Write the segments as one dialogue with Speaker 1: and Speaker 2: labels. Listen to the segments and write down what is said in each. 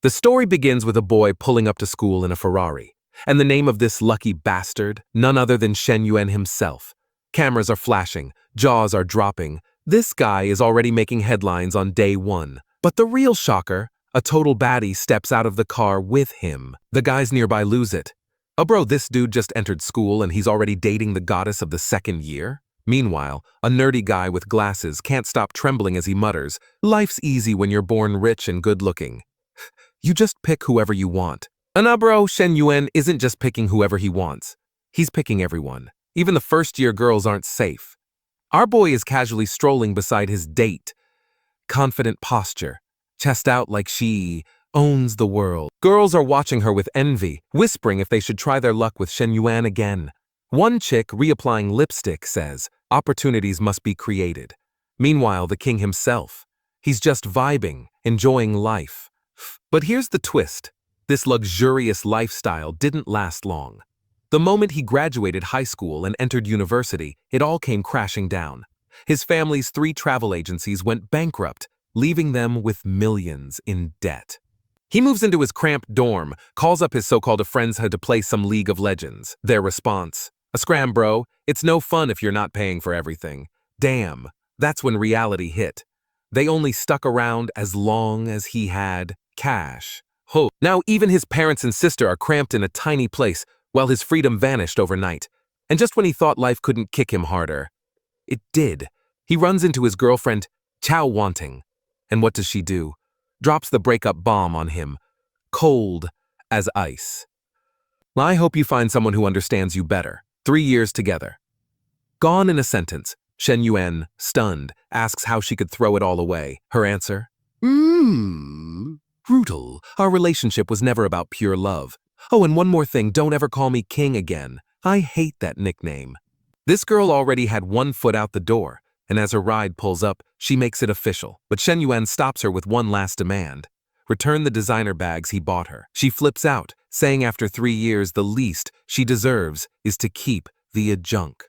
Speaker 1: The story begins with a boy pulling up to school in a Ferrari, and the name of this lucky bastard, none other than Shen Yuan himself. Cameras are flashing, jaws are dropping. This guy is already making headlines on day one. But the real shocker, a total baddie steps out of the car with him. The guys nearby lose it. Oh bro, this dude just entered school and he's already dating the goddess of the second year? Meanwhile, a nerdy guy with glasses can't stop trembling as he mutters, "Life's easy when you're born rich and good-looking." You just pick whoever you want. And bro, Shen Yuan isn't just picking whoever he wants. He's picking everyone. Even the first-year girls aren't safe. Our boy is casually strolling beside his date. Confident posture, chest out like she owns the world. Girls are watching her with envy, whispering if they should try their luck with Shen Yuan again. One chick, reapplying lipstick, says, "Opportunities must be created." Meanwhile, the king himself, he's just vibing, enjoying life. But here's the twist. This luxurious lifestyle didn't last long. The moment he graduated high school and entered university, it all came crashing down. His family's 3 travel agencies went bankrupt, leaving them with millions in debt. He moves into his cramped dorm, calls up his so-called friends to play some League of Legends. Their response, "A scram, bro. It's no fun if you're not paying for everything." Damn, that's when reality hit. They only stuck around as long as he had cash. Now even his parents and sister are cramped in a tiny place while his freedom vanished overnight. And just when he thought life couldn't kick him harder, it did. He runs into his girlfriend, Chow Wanting. And what does she do? Drops the breakup bomb on him, cold as ice. I hope you find someone who understands you better. 3 years together. Gone in a sentence. Shen Yuan, stunned, asks how she could throw it all away. Her answer? Brutal. Our relationship was never about pure love. Oh, and one more thing, don't ever call me king again. I hate that nickname. This girl already had one foot out the door, and as her ride pulls up, she makes it official. But Shen Yuan stops her with one last demand. Return the designer bags he bought her. She flips out, saying after 3 years the least she deserves is to keep the junk.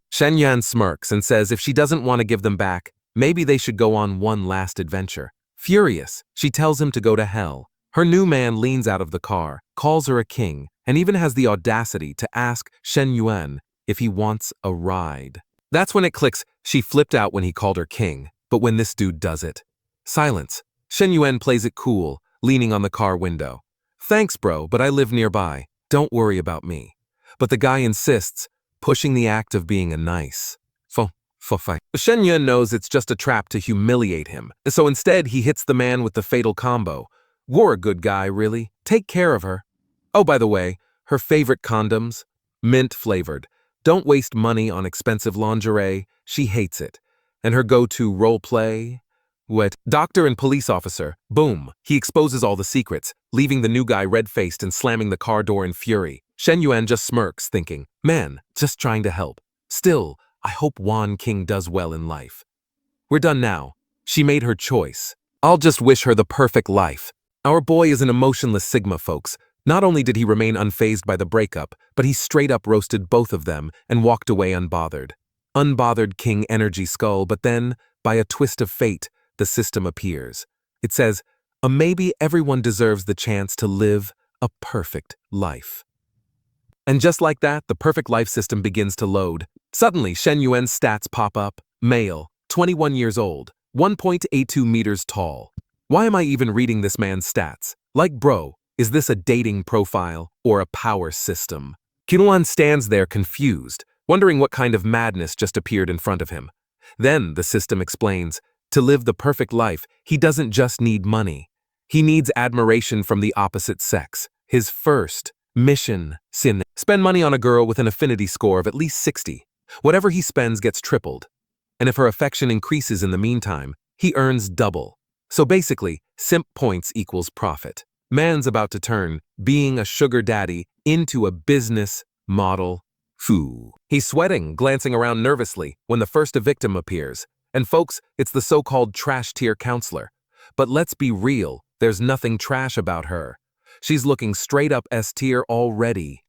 Speaker 1: Shen Yuan smirks and says if she doesn't want to give them back, maybe they should go on one last adventure. Furious, she tells him to go to hell. Her new man leans out of the car, calls her a king, and even has the audacity to ask Shen Yuan if he wants a ride. That's when it clicks. She flipped out when he called her king, but when this dude does it. Silence. Shen Yuan plays it cool, leaning on the car window. "Thanks, bro, but I live nearby. Don't worry about me." But the guy insists, pushing the act of being a nice. Shen Yuan knows it's just a trap to humiliate him, so instead he hits the man with the fatal combo. "You're a good guy, really. Take care of her." Oh, by the way, her favorite condoms? Mint-flavored. Don't waste money on expensive lingerie. She hates it. And her go-to role play? Doctor and police officer. Boom. He exposes all the secrets, leaving the new guy red-faced and slamming the car door in fury. Shen Yuan just smirks, thinking, man, just trying to help. Still, I hope Wan King does well in life. We're done now. She made her choice. I'll just wish her the perfect life. Our boy is an emotionless Sigma, folks. Not only did he remain unfazed by the breakup, but he straight up roasted both of them and walked away unbothered. Unbothered King energy skull, but then, by a twist of fate, the system appears. It says, maybe everyone deserves the chance to live a perfect life. And just like that, the perfect life system begins to load. Suddenly, Shen Yuan's stats pop up. Male, 21 years old, 1.82 meters tall. Why am I even reading this man's stats? Like, bro, is this a dating profile or a power system? Qinwan stands there confused, wondering what kind of madness just appeared in front of him. Then the system explains, to live the perfect life, he doesn't just need money. He needs admiration from the opposite sex. His first mission, sin, spend money on a girl with an affinity score of at least 60. Whatever he spends gets tripled. And if her affection increases in the meantime, he earns double. So basically, simp points equals profit. Man's about to turn being a sugar daddy into a business model. He's sweating, glancing around nervously when the first victim appears. And folks, it's the so-called trash tier counselor. But let's be real, there's nothing trash about her. She's looking straight up S tier already.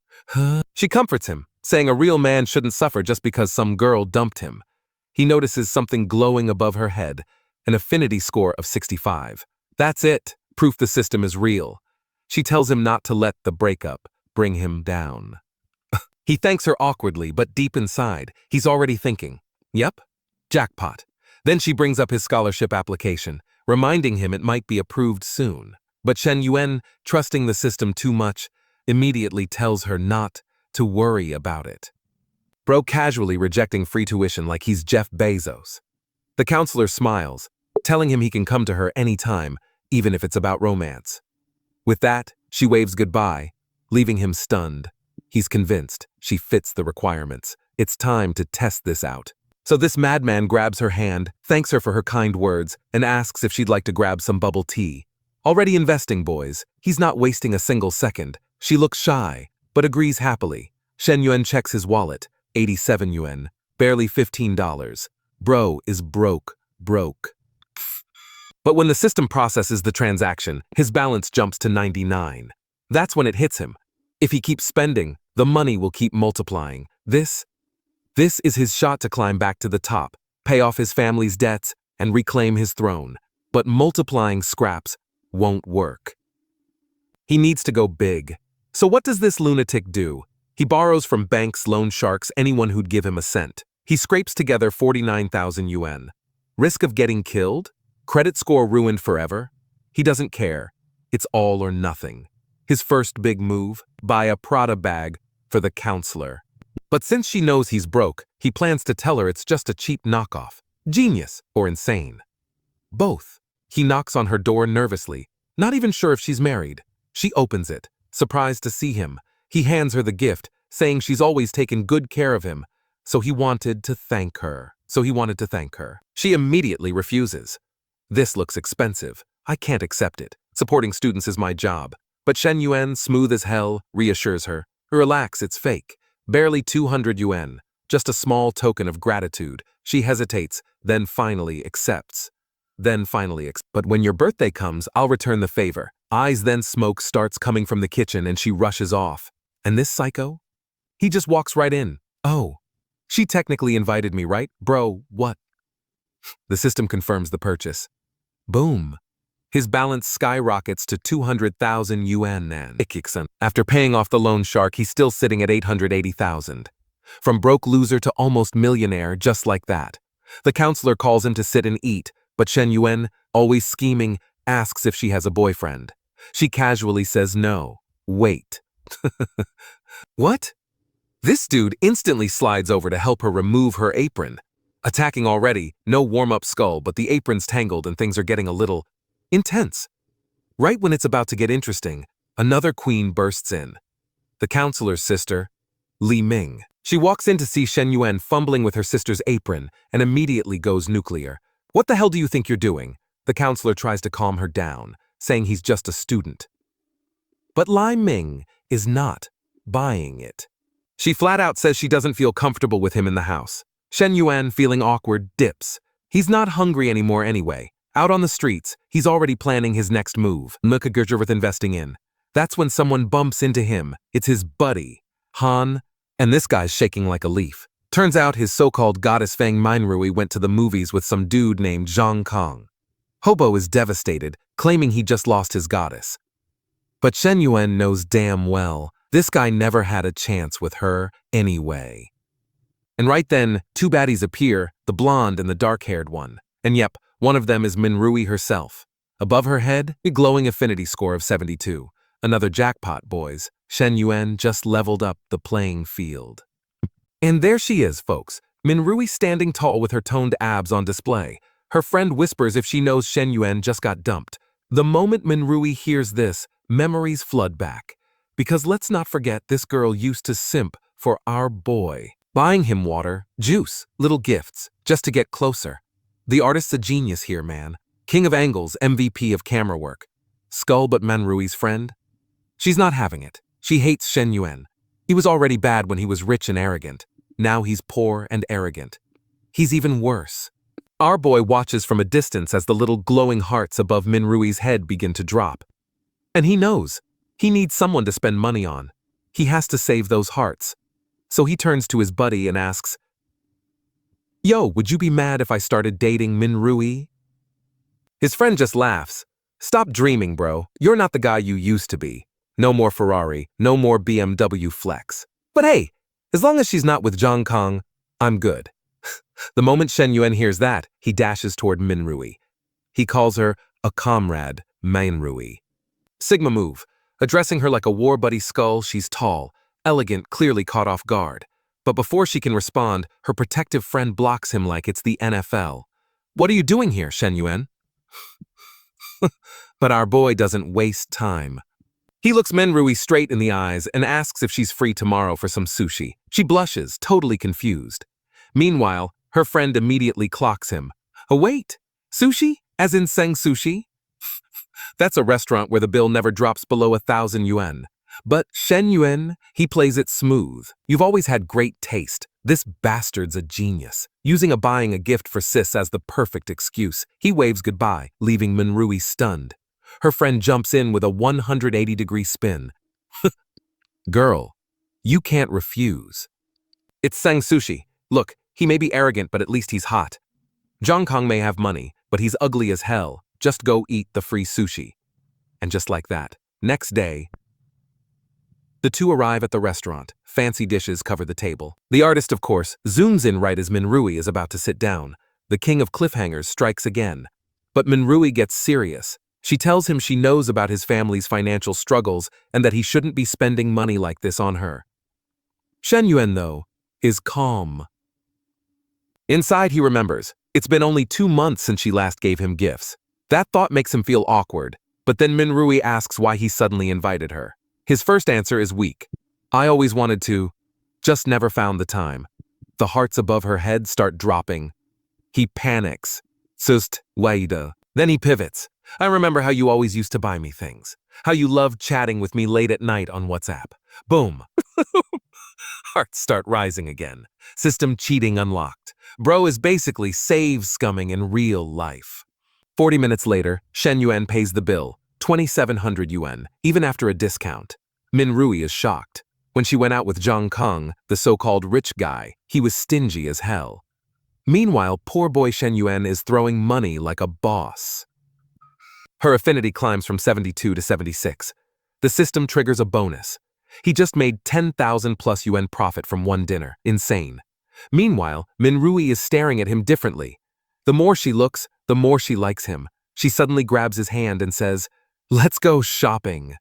Speaker 1: She comforts him, saying a real man shouldn't suffer just because some girl dumped him. He notices something glowing above her head, an affinity score of 65. That's it. proof the system is real. She tells him not to let the breakup bring him down. He thanks her awkwardly, but deep inside, he's already thinking, yep, jackpot. Then she brings up his scholarship application, reminding him it might be approved soon. But Shen Yuan, trusting the system too much, immediately tells her not to worry about it. Bro casually rejecting free tuition like he's Jeff Bezos. The counselor smiles, telling him he can come to her anytime, even if it's about romance. With that, she waves goodbye, leaving him stunned. He's convinced she fits the requirements. It's time to test this out. So this madman grabs her hand, thanks her for her kind words, and asks if she'd like to grab some bubble tea. Already investing, boys. He's not wasting a single second. She looks shy, but agrees happily. Shen Yuan checks his wallet, 87 yuan, barely $15. Bro is broke. But when the system processes the transaction, his balance jumps to 99. That's when it hits him. If he keeps spending, the money will keep multiplying. This is his shot to climb back to the top, pay off his family's debts, and reclaim his throne. But multiplying scraps won't work. He needs to go big. So what does this lunatic do? He borrows from banks, loan sharks, anyone who'd give him a cent. He scrapes together 49,000 yuan. Risk of getting killed? Credit score ruined forever? He doesn't care. It's all or nothing. His first big move? Buy a Prada bag for the counselor. But since she knows he's broke, he plans to tell her it's just a cheap knockoff. Genius or insane? Both. He knocks on her door nervously, not even sure if she's married. She opens it, surprised to see him. He hands her the gift, saying she's always taken good care of him, so he wanted to thank her. She immediately refuses. This looks expensive. I can't accept it. Supporting students is my job. But Shen Yuan, smooth as hell, reassures her. Relax, it's fake. Barely 200 yuan. Just a small token of gratitude. She hesitates, then finally accepts. But when your birthday comes, I'll return the favor. Eyes then smoke starts coming from the kitchen and she rushes off. And this psycho? He just walks right in. Oh, she technically invited me, right? Bro, what? The system confirms the purchase. Boom. His balance skyrockets to 200,000 yuan. After paying off the loan shark, he's still sitting at 880,000. From broke loser to almost millionaire, just like that. The counselor calls him to sit and eat, but Shen Yuan, always scheming, asks if she has a boyfriend. She casually says no. Wait. What? This dude instantly slides over to help her remove her apron. Attacking already, no warm-up skull, but the apron's tangled and things are getting a little intense. Right when it's about to get interesting, another queen bursts in. The counselor's sister, Li Ming. She walks in to see Shen Yuan fumbling with her sister's apron and immediately goes nuclear. What the hell do you think you're doing? The counselor tries to calm her down, saying he's just a student. But Li Ming is not buying it. She flat out says she doesn't feel comfortable with him in the house. Shen Yuan, feeling awkward, dips. He's not hungry anymore anyway. Out on the streets, he's already planning his next move. With investing in. That's when someone bumps into him. It's his buddy, Han, and this guy's shaking like a leaf. Turns out his so-called goddess Fang Minrui went to the movies with some dude named Zhang Kong. Hobo is devastated, claiming he just lost his goddess. But Shen Yuan knows damn well this guy never had a chance with her anyway. And right then, two baddies appear, the blonde and the dark-haired one. And yep, one of them is Minrui herself. Above her head, a glowing affinity score of 72. Another jackpot, boys. Shen Yuan just leveled up the playing field. And there she is, folks. Minrui standing tall with her toned abs on display. Her friend whispers if she knows Shen Yuan just got dumped. The moment Minrui hears this, memories flood back. Because let's not forget this girl used to simp for our boy. Buying him water, juice, little gifts, just to get closer. The artist's a genius here, man. King of angles, MVP of camera work. Skull but Manrui's friend? She's not having it. She hates Shen Yuan. He was already bad when he was rich and arrogant. Now he's poor and arrogant. He's even worse. Our boy watches from a distance as the little glowing hearts above Minrui's head begin to drop. And he knows. He needs someone to spend money on. He has to save those hearts. So he turns to his buddy and asks, "Yo, would you be mad if I started dating Minrui?" His friend just laughs. Stop dreaming, bro. You're not the guy you used to be. No more Ferrari, no more BMW Flex. But hey, as long as she's not with Zhang Kong, I'm good. The moment Shen Yuan hears that, he dashes toward Minrui. He calls her a comrade, Minrui. Sigma move. Addressing her like a war buddy skull, she's tall, elegant, clearly caught off guard. But before she can respond, her protective friend blocks him like it's the NFL. What are you doing here, Shen Yuan? But our boy doesn't waste time. He looks Minrui straight in the eyes and asks if she's free tomorrow for some sushi. She blushes, totally confused. Meanwhile, her friend immediately clocks him. Oh wait, sushi? As in Seng Sushi? That's a restaurant where the bill never drops below 1,000 yuan. But Shen Yuan, he plays it smooth. You've always had great taste. This bastard's a genius. Using buying a gift for sis as the perfect excuse, he waves goodbye, leaving Minrui stunned. Her friend jumps in with a 180-degree spin. Girl, you can't refuse. It's Seng Sushi. Look, he may be arrogant, but at least he's hot. Zhang Kong may have money, but he's ugly as hell. Just go eat the free sushi. And just like that, next day, the two arrive at the restaurant. Fancy dishes cover the table. The artist, of course, zooms in right as Minrui is about to sit down. The king of cliffhangers strikes again. But Minrui gets serious. She tells him she knows about his family's financial struggles and that he shouldn't be spending money like this on her. Shen Yuan, though, is calm. Inside, he remembers. It's been only 2 months since she last gave him gifts. That thought makes him feel awkward, but then Minrui asks why he suddenly invited her. His first answer is weak. I always wanted to, just never found the time. The hearts above her head start dropping. He panics. Sust, Waida. Then he pivots. I remember how you always used to buy me things. How you loved chatting with me late at night on WhatsApp. Boom. Hearts start rising again. System cheating unlocked. Bro is basically save scumming in real life. 40 minutes later, Shen Yuan pays the bill, 2,700 yuan, even after a discount. Minrui is shocked. When she went out with Zhang Kong, the so-called rich guy, he was stingy as hell. Meanwhile, poor boy Shen Yuan is throwing money like a boss. Her affinity climbs from 72 to 76. The system triggers a bonus. He just made 10,000 plus yuan profit from one dinner. Insane. Meanwhile, Minrui is staring at him differently. The more she looks, the more she likes him. She suddenly grabs his hand and says, "Let's go shopping."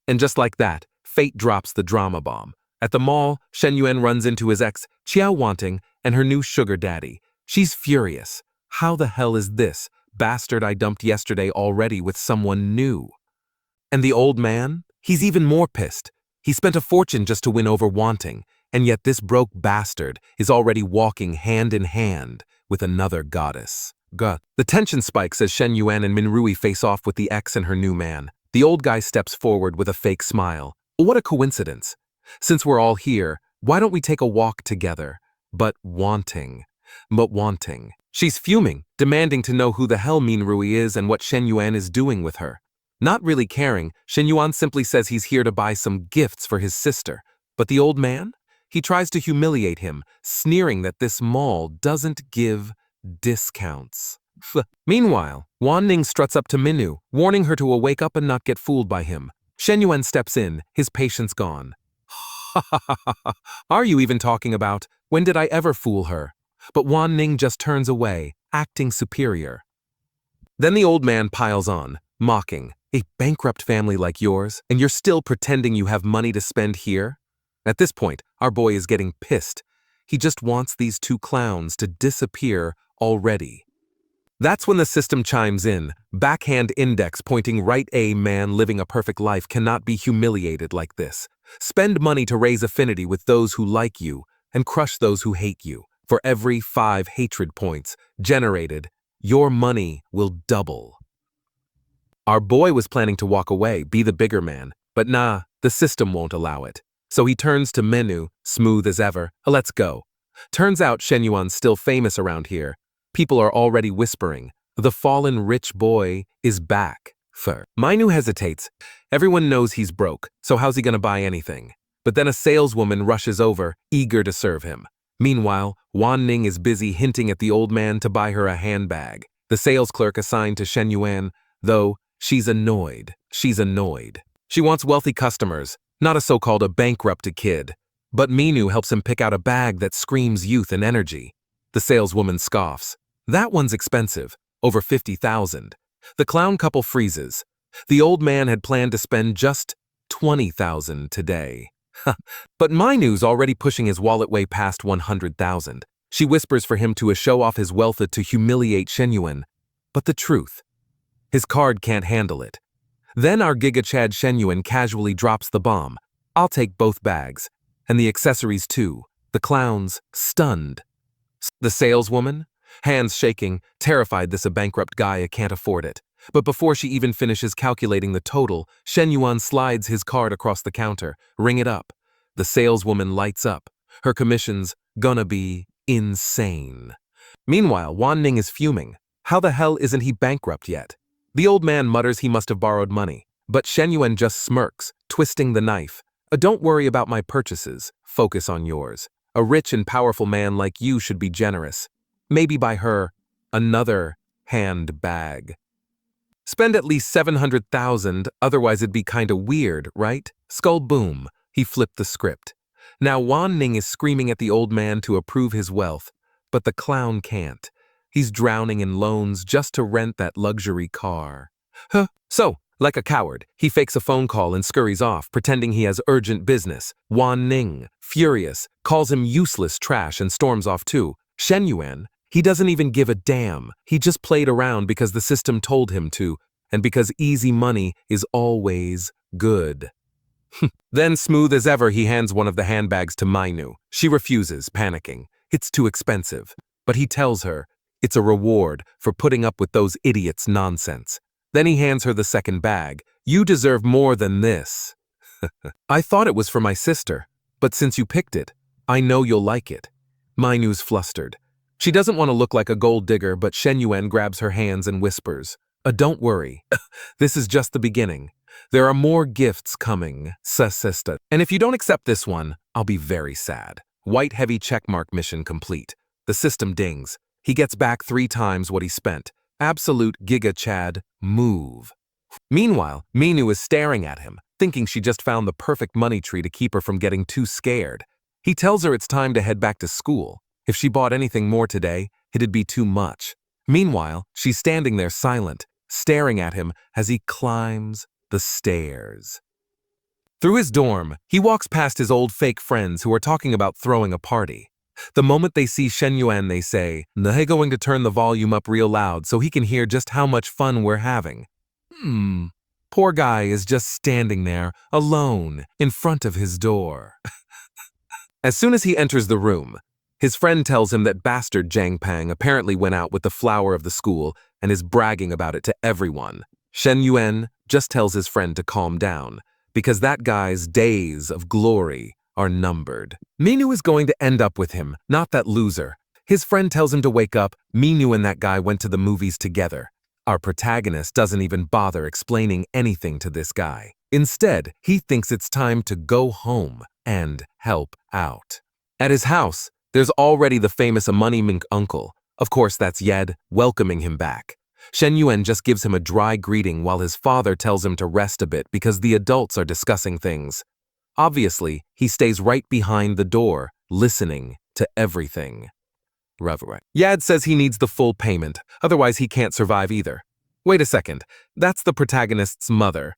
Speaker 1: And just like that, fate drops the drama bomb. At the mall, Shen Yuan runs into his ex, Qiao Wanting, and her new sugar daddy. She's furious. How the hell is this bastard I dumped yesterday already with someone new? And the old man? He's even more pissed. He spent a fortune just to win over Wanting, and yet this broke bastard is already walking hand in hand with another goddess. The tension spikes as Shen Yuan and Minrui face off with the ex and her new man. The old guy steps forward with a fake smile. What a coincidence. Since we're all here, why don't we take a walk together? But Wanting. She's fuming, demanding to know who the hell Minrui is and what Shen Yuan is doing with her. Not really caring, Shen Yuan simply says he's here to buy some gifts for his sister. But the old man? He tries to humiliate him, sneering that this mall doesn't give discounts. Meanwhile, Wan Ning struts up to Minu, warning her to wake up and not get fooled by him. Shen Yuan steps in, his patience gone. Are you even talking about? When did I ever fool her? But Wan Ning just turns away, acting superior. Then the old man piles on, mocking. A bankrupt family like yours, and you're still pretending you have money to spend here? At this point, our boy is getting pissed. He just wants these two clowns to disappear already. That's when the system chimes in, backhand index pointing right. A man living a perfect life cannot be humiliated like this. Spend money to raise affinity with those who like you and crush those who hate you. For every 5 hatred points generated, your money will double. Our boy was planning to walk away, be the bigger man, but nah, the system won't allow it. So he turns to Menu, smooth as ever. Let's go. Turns out Shen Yuan's still famous around here. People are already whispering, the fallen rich boy is back. Minu hesitates. Everyone knows he's broke, so how's he gonna buy anything? But then a saleswoman rushes over, eager to serve him. Meanwhile, Wan Ning is busy hinting at the old man to buy her a handbag. The sales clerk assigned to Shen Yuan, though, she's annoyed. She's annoyed. She wants wealthy customers, not a bankrupted kid. But Minu helps him pick out a bag that screams youth and energy. The saleswoman scoffs. That one's expensive, over 50,000. The clown couple freezes. The old man had planned to spend just 20,000 today. But Minu's already pushing his wallet way past 100,000. She whispers for him to show off his wealth to humiliate Shenyuan. But the truth, his card can't handle it. Then our Giga Chad Shenyuan casually drops the bomb. I'll take both bags. And the accessories too. The clown's stunned. The saleswoman, hands shaking, terrified this a bankrupt guy can't afford it. But before she even finishes calculating the total, Shen Yuan slides his card across the counter. Ring it up. The saleswoman lights up. Her commission's gonna be insane. Meanwhile, Wan Ning is fuming. How the hell isn't he bankrupt yet? The old man mutters he must have borrowed money. But Shen Yuan just smirks, twisting the knife. Don't worry about my purchases. Focus on yours. A rich and powerful man like you should be generous. Maybe buy her another handbag. Spend at least 700,000, otherwise it'd be kinda weird, right? Skull boom. He flipped the script. Now Wan Ning is screaming at the old man to approve his wealth, but the clown can't. He's drowning in loans just to rent that luxury car. So, like a coward, he fakes a phone call and scurries off, pretending he has urgent business. Wan Ning, furious, calls him useless trash and storms off too. Shen Yuan, he doesn't even give a damn. He just played around because the system told him to, and because easy money is always good. Then, smooth as ever, he hands one of the handbags to Minu. She refuses, panicking. It's too expensive. But he tells her it's a reward for putting up with those idiots' nonsense. Then he hands her the second bag. You deserve more than this. I thought it was for my sister, but since you picked it, I know you'll like it. Minu's flustered. She doesn't want to look like a gold digger, but Shen Yuan grabs her hands and whispers, don't worry. This is just the beginning. There are more gifts coming, sister. And if you don't accept this one, I'll be very sad. White heavy checkmark mission complete. The system dings. He gets back 3 times what he spent. Absolute Giga Chad move. Meanwhile, Minu is staring at him, thinking she just found the perfect money tree to keep her from getting too scared. He tells her it's time to head back to school. If she bought anything more today, it'd be too much. Meanwhile, she's standing there silent, staring at him as he climbs the stairs. Through his dorm, he walks past his old fake friends who are talking about throwing a party. The moment they see Shen Yuan, they say, they're going to turn the volume up real loud so he can hear just how much fun we're having. Poor guy is just standing there, alone, in front of his door. As soon as he enters the room, his friend tells him that bastard Jiang Pang apparently went out with the flower of the school and is bragging about it to everyone. Shen Yuan just tells his friend to calm down, because that guy's days of glory are numbered. Minu is going to end up with him, not that loser. His friend tells him to wake up. Minu and that guy went to the movies together. Our protagonist doesn't even bother explaining anything to this guy. Instead, he thinks it's time to go home and help out. At his house, there's already the famous Money Mink uncle. Of course, that's Yed, welcoming him back. Shen Yuan just gives him a dry greeting while his father tells him to rest a bit because the adults are discussing things. Obviously, he stays right behind the door, listening to everything. Yad says he needs the full payment, otherwise he can't survive either. Wait a second, that's the protagonist's mother.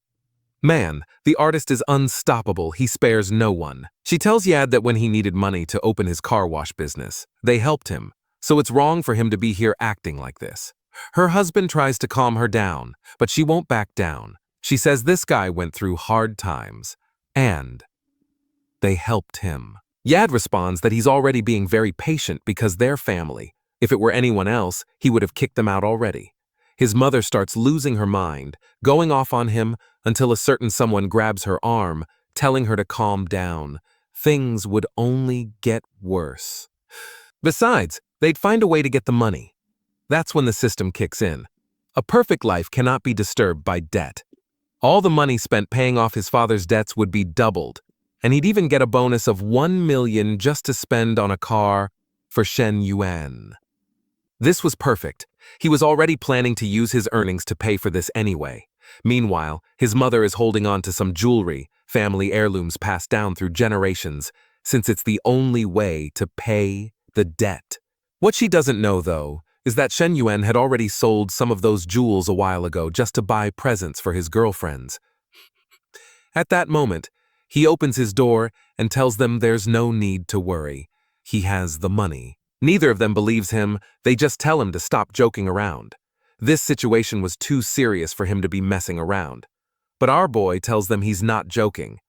Speaker 1: Man, the artist is unstoppable, he spares no one. She tells Yad that when he needed money to open his car wash business, they helped him, so it's wrong for him to be here acting like this. Her husband tries to calm her down, but she won't back down. She says this guy went through hard times, and they helped him. Yad responds that he's already being very patient because they're family. If it were anyone else, he would have kicked them out already. His mother starts losing her mind, going off on him until a certain someone grabs her arm, telling her to calm down. Things would only get worse. Besides, they'd find a way to get the money. That's when the system kicks in. A perfect life cannot be disturbed by debt. All the money spent paying off his father's debts would be doubled, and he'd even get a bonus of 1 million just to spend on a car for Shen Yuan. This was perfect. He was already planning to use his earnings to pay for this anyway. Meanwhile, his mother is holding on to some jewelry, family heirlooms passed down through generations, since it's the only way to pay the debt. What she doesn't know, though, is that Shen Yuan had already sold some of those jewels a while ago just to buy presents for his girlfriends. At that moment, he opens his door and tells them there's no need to worry. He has the money. Neither of them believes him, they just tell him to stop joking around. This situation was too serious for him to be messing around. But our boy tells them he's not joking.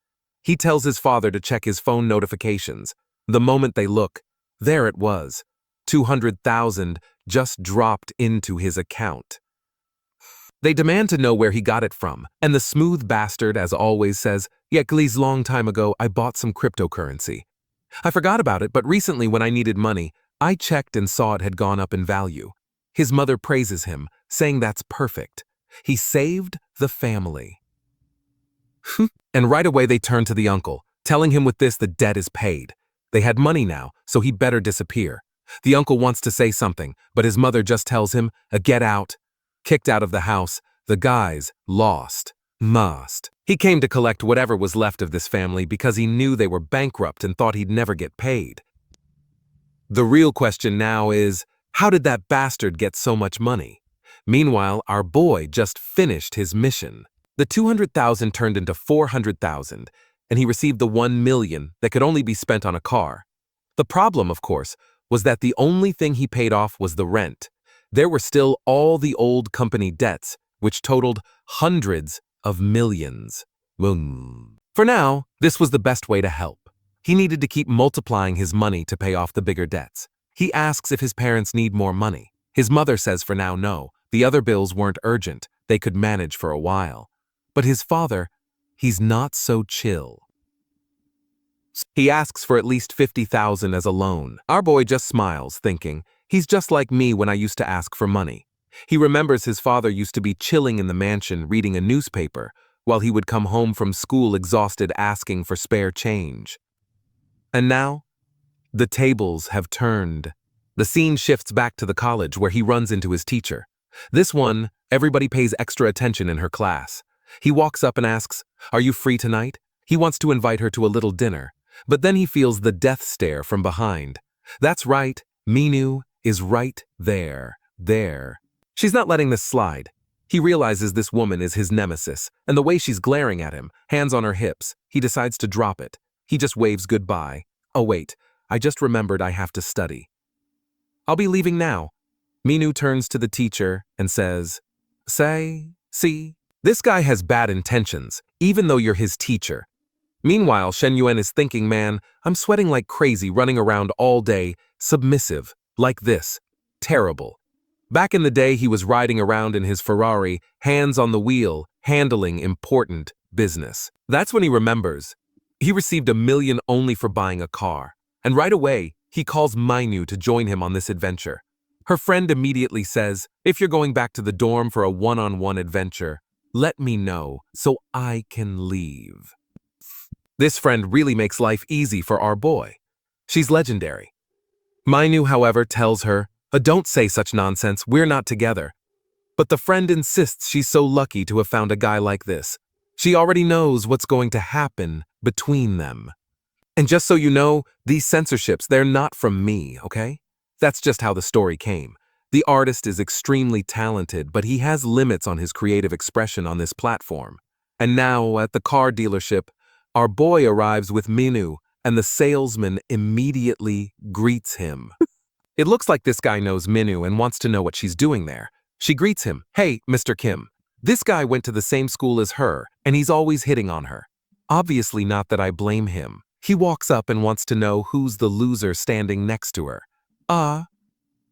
Speaker 1: He tells his father to check his phone notifications. The moment they look, there it was. 200,000 just dropped into his account. They demand to know where he got it from, and the smooth bastard, as always, says, "Yeah, please, long time ago, I bought some cryptocurrency. I forgot about it, but recently when I needed money, I checked and saw it had gone up in value." His mother praises him, saying that's perfect. He saved the family. And right away they turn to the uncle, telling him with this the debt is paid. They had money now, so he better disappear. The uncle wants to say something, but his mother just tells him, "Get out." Kicked out of the house, the guy's lost. He came to collect whatever was left of this family because he knew they were bankrupt and thought he'd never get paid. The real question now is, how did that bastard get so much money? Meanwhile, our boy just finished his mission. The 200,000 turned into 400,000, and he received the 1 million that could only be spent on a car. The problem, of course, was that the only thing he paid off was the rent. There were still all the old company debts, which totaled hundreds of millions. For now, this was the best way to help. He needed to keep multiplying his money to pay off the bigger debts. He asks if his parents need more money. His mother says for now no, the other bills weren't urgent, they could manage for a while. But his father, he's not so chill. He asks for at least 50,000 as a loan. Our boy just smiles, thinking, he's just like me when I used to ask for money. He remembers his father used to be chilling in the mansion reading a newspaper, while he would come home from school exhausted asking for spare change. And now, the tables have turned. The scene shifts back to the college where he runs into his teacher. This one, everybody pays extra attention in her class. He walks up and asks, "Are you free tonight?" He wants to invite her to a little dinner, but then he feels the death stare from behind. That's right, Minu is right there. She's not letting this slide. He realizes this woman is his nemesis, and the way she's glaring at him, hands on her hips, he decides to drop it. He just waves goodbye. "Oh wait, I just remembered I have to study. I'll be leaving now." Minu turns to the teacher and says, See, this guy has bad intentions, even though you're his teacher." Meanwhile, Shen Yuan is thinking, man, I'm sweating like crazy running around all day, submissive, like this. Terrible. Back in the day, he was riding around in his Ferrari, hands on the wheel, handling important business. That's when he remembers. He received 1 million only for buying a car. And right away, he calls Minu to join him on this adventure. Her friend immediately says, "If you're going back to the dorm for a one-on-one adventure, let me know so I can leave." This friend really makes life easy for our boy. She's legendary. Minu, however, tells her, "Don't say such nonsense, we're not together." But the friend insists she's so lucky to have found a guy like this. She already knows what's going to happen between them. And just so you know, these censorships, they're not from me, okay? That's just how the story came. The artist is extremely talented, but he has limits on his creative expression on this platform. And now, at the car dealership, our boy arrives with Minu, and the salesman immediately greets him. It looks like this guy knows Minu and wants to know what she's doing there. She greets him, "Hey, Mr. Kim. This guy went to the same school as her, and he's always hitting on her." Obviously not that I blame him. He walks up and wants to know who's the loser standing next to her.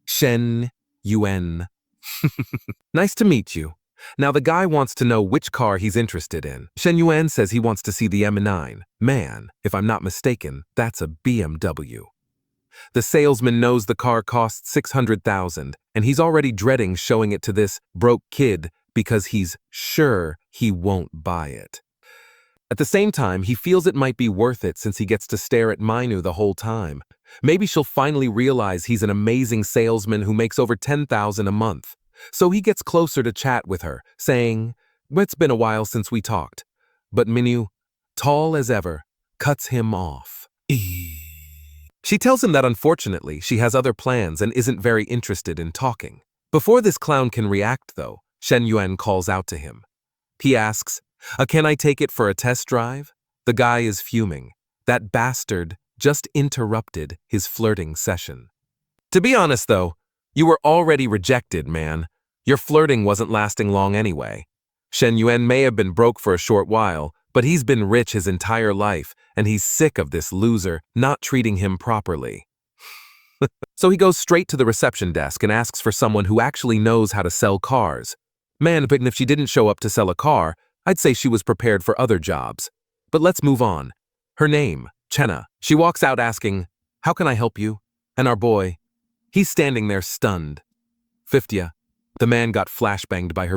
Speaker 1: Shen Yuan. Nice to meet you. Now the guy wants to know which car he's interested in. Shen Yuan says he wants to see the M9. Man, if I'm not mistaken, that's a BMW. The salesman knows the car costs 600,000, and he's already dreading showing it to this broke kid because he's sure he won't buy it. At the same time, he feels it might be worth it since he gets to stare at Minu the whole time. Maybe she'll finally realize he's an amazing salesman who makes over 10,000 a month. So he gets closer to chat with her, saying, "It's been a while since we talked." But Minu, tall as ever, cuts him off. She tells him that unfortunately she has other plans and isn't very interested in talking. Before this clown can react though, Shen Yuan calls out to him. He asks, "Can I take it for a test drive?" The guy is fuming. That bastard just interrupted his flirting session. To be honest though, you were already rejected, man. Your flirting wasn't lasting long anyway. Shen Yuan may have been broke for a short while, but he's been rich his entire life, and he's sick of this loser not treating him properly. So he goes straight to the reception desk and asks for someone who actually knows how to sell cars. Man, but if she didn't show up to sell a car, I'd say she was prepared for other jobs. But let's move on. Her name, Chenna. She walks out asking, "How can I help you?" And our boy, he's standing there stunned. 50. The man got flashbanged by her